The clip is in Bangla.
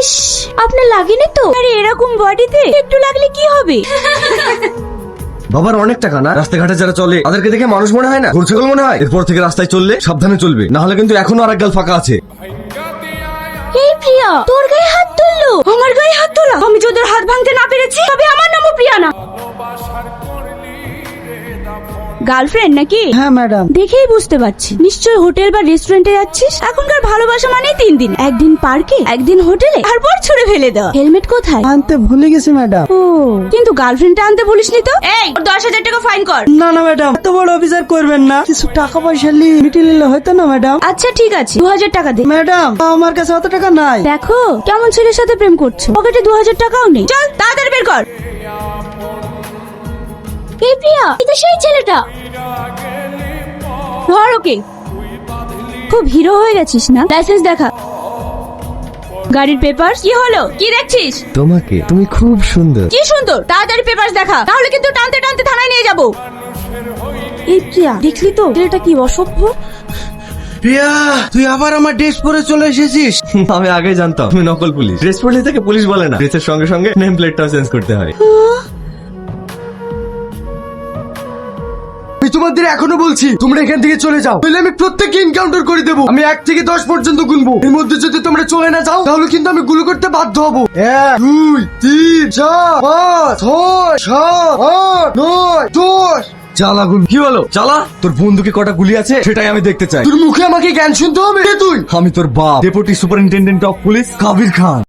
ইস, আপনার লাগেনি তো? আরে এরকম বডিতে একটু লাগলে কি হবে? বাবার অনেক টাকা না, রাস্তাঘাটে যারা চলে তাদেরকে দেখে মানুষ মনে হয় না, গরু ছাগল মনে হয়। এরপর থেকে রাস্তায় চললে সাবধানে চলবে, না হলে কিন্তু এখনো আরেক গাল ফাঁকা আছে। এই প্রিয়া, তোর গায়ে হাত তুললো? আমার গায়ে হাত তোলা? আমি যদি ওর হাত ভাঙতে না পেরেছি তবে আমার নামও প্রিয়া না। গার্লফ্রেন্ড নাকি? হ্যাঁ ম্যাডাম। দেখেই বুঝতে পারছি নিশ্চয়ই হোটেল বা রেস্টুরেন্টে যাচ্ছিস। এখনকার ভালোবাসা মানে 3 দিন, একদিন পার্কে, একদিন হোটেলে, তারপর ছুড়ে ফেলে দেওয়া। হেলমেট কোথায়? আনতে ভুলে গেছি ম্যাডাম। ও, কিন্তু গার্লফ্রেন্ডটা আনতে বলিসনি তো? এই, 10,000 টাকা ফাইন কর। না না ম্যাডাম, এত বড় অফিসার করবেন না, কিছু টাকা পয়সা মিটিয়ে নিলে হয়তো না ম্যাডাম। আচ্ছা ঠিক আছে, 2,000 টাকা দে। ম্যাডাম আমার কাছে অত টাকা নাই। দেখো কেমন ছেলের সাথে প্রেম করছো, পকেটে 2,000 টাকাও নেই। চল তাড়াতাড়ি বের কর। এই প্রিয়া, এটা সেই ছেলেটা। ধর ওকে। খুব হিরো হয়ে গেছিস না? লাইসেন্স দেখা। গাড়ির পেপার কি হলো? কি দেখছিস? তোমাকে, তুমি খুব সুন্দর। কি সুন্দর? তাড়াতাড়ি পেপার দেখা, তাহলে কিন্তু টানতে টানতে থানায় নিয়ে যাব। এই প্রিয়া, দেখলি তো ছেলেটা কি অসভ্য। প্রিয়া, তুই আবার আমার ড্রেস পরে চলে এসেছিস। আমি আগে জানতাম তুমি নকল পুলিশ। ড্রেস পরলে থেকে পুলিশ বলে না, ড্রেসের সঙ্গে সঙ্গে নেম প্লেটটাও চেঞ্জ করতে হয়। আমি তোমাদের এখনো বলছি তোমরা এখান থেকে চলে যাও, তাহলে আমি প্রত্যেককে এনকাউন্টার করে দেবো। আমি 1 থেকে 10 পর্যন্ত গুনবো, এর মধ্যে যদি তোমরা চলে না যাও তাহলে কিন্তু আমি গুলো করতে বাধ্য হবো। 1 2 3 4 5 6 7 8 9 10। চালা গুলি। কি হলো? চালা। তোর বন্দুকে কটা গুলি আছে সেটাই আমি দেখতে চাই। তোর মুখে আমাকে জ্ঞান শুনতে হবে? কে তুই? আমি তোর বাপ, deputy superintendent of police Kabir Khan.